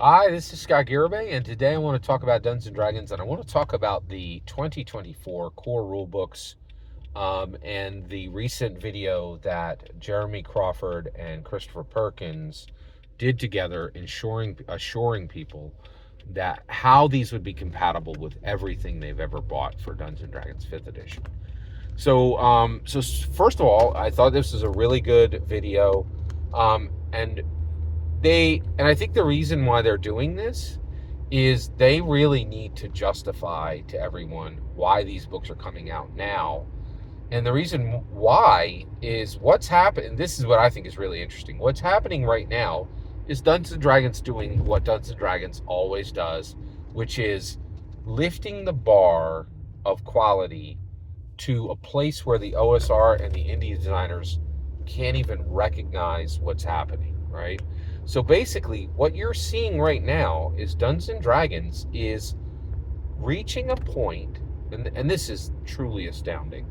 Hi, this is Scott Garibay, and today I want to talk about Dungeons and Dragons, and I want to talk about the 2024 core rulebooks and the recent video that Jeremy Crawford and Christopher Perkins did together, assuring people that how these would be compatible with everything they've ever bought for Dungeons and Dragons 5th edition. So first of all, I thought this was a really good video, and I think the reason why they're doing this is they really need to justify to everyone why these books are coming out now. And the reason why is what's happened. This is what I think is really interesting. What's happening right now is Dungeons and Dragons doing what Dungeons and Dragons always does, which is lifting the bar of quality to a place where the OSR and the indie designers can't even recognize what's happening, right? So basically, what you're seeing right now is Dungeons and Dragons is reaching a point, and this is truly astounding.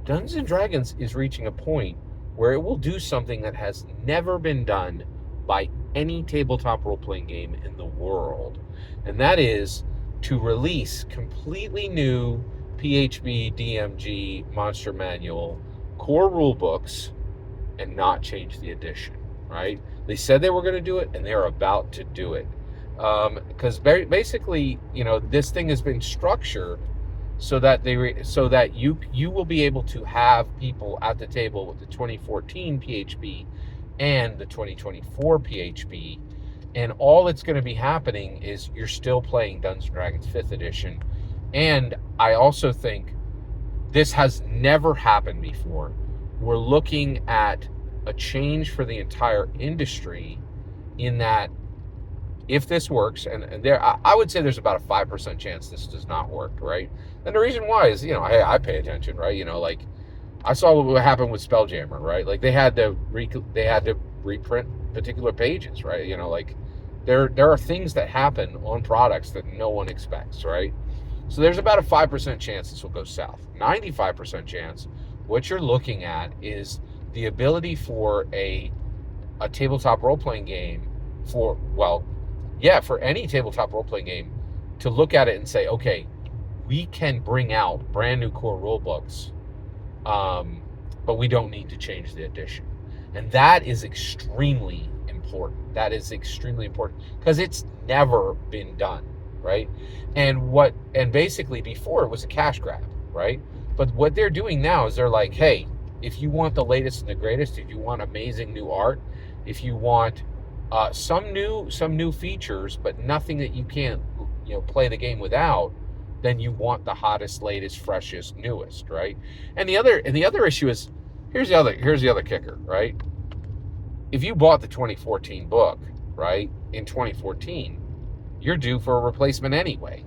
Dungeons and Dragons is reaching a point where it will do something that has never been done by any tabletop role-playing game in the world, and that is to release completely new PHB, DMG, Monster Manual, core rule books, and not change the edition, right? They said they were going to do it, and they're about to do it. Because basically, this thing has been structured so that you will be able to have people at the table with the 2014 PHB and the 2024 PHB, and all that's going to be happening is you're still playing Dungeons and Dragons 5th edition. And I also think this has never happened before. We're looking at a change for the entire industry in that if this works, and I would say there's about a 5% chance this does not work, right? And the reason why is, hey, I pay attention, right? Like I saw what happened with Spelljammer, right? Like they had to reprint particular pages, right? Like there are things that happen on products that no one expects, right? So there's about a 5% chance this will go south. 95% chance what you're looking at is the ability for a tabletop role-playing game for any tabletop role-playing game to look at it and say, okay, we can bring out brand new core rule books, but we don't need to change the edition. And that is extremely important. That is extremely important because it's never been done, right? And basically before it was a cash grab, right? But what they're doing now is they're like, hey, if you want the latest and the greatest, if you want amazing new art, if you want some new features, but nothing that you can't play the game without, then you want the hottest, latest, freshest, newest, right? And the other issue is here's the other kicker, right? If you bought the 2014 book, right, in 2014, you're due for a replacement anyway.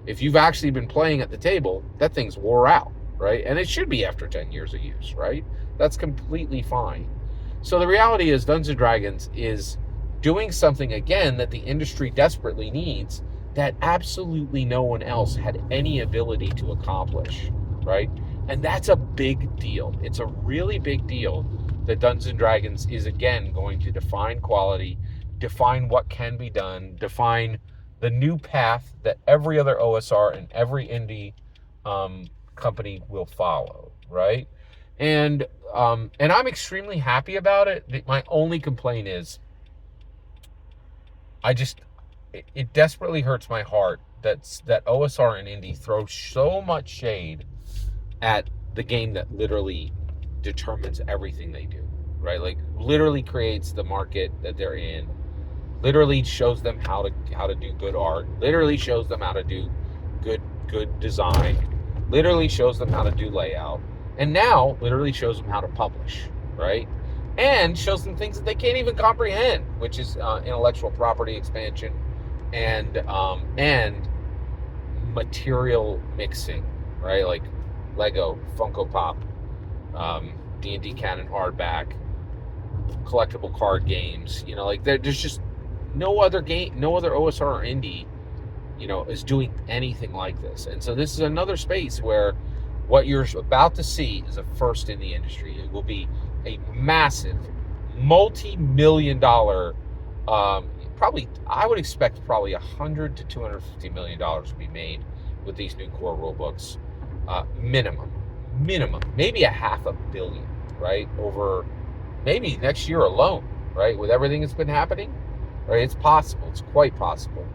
If you've actually been playing at the table, that thing's wore out, right? And it should be after 10 years of use, right? That's completely fine. So the reality is Dungeons & Dragons is doing something, again, that the industry desperately needs that absolutely no one else had any ability to accomplish, right? And that's a big deal. It's a really big deal that Dungeons & Dragons is, again, going to define quality, define what can be done, define the new path that every other OSR and every indie company will follow, right? And I'm extremely happy about it. My only complaint is it desperately hurts my heart that OSR and indie throw so much shade at the game that literally determines everything they do, right? Like literally creates the market that they're in, literally shows them how to do good art, literally shows them how to do good design, literally shows them how to do layout, and now literally shows them how to publish, right? And shows them things that they can't even comprehend, which is intellectual property expansion and material mixing, right? Like Lego, Funko Pop, D&D Canon hardback, collectible card games. Like there's just no other OSR or indie, is doing anything like this. And so this is another space where what you're about to see is a first in the industry. It will be a massive, multi-million dollar I would expect probably $100 to $250 million to be made with these new core rule books, minimum, maybe $500 million, right? Over maybe next year alone, right? With everything that's been happening, right? It's possible. It's quite possible,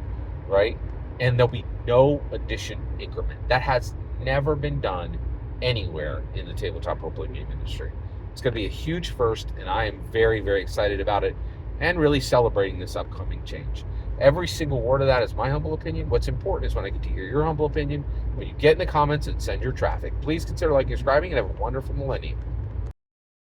right? And there'll be no addition increment. That has never been done anywhere in the tabletop role-playing game industry. It's going to be a huge first, and I am very, very excited about it and really celebrating this upcoming change. Every single word of that is my humble opinion. What's important is when I get to hear your humble opinion. When you get in the comments and send your traffic, please consider liking and subscribing, and have a wonderful millennium.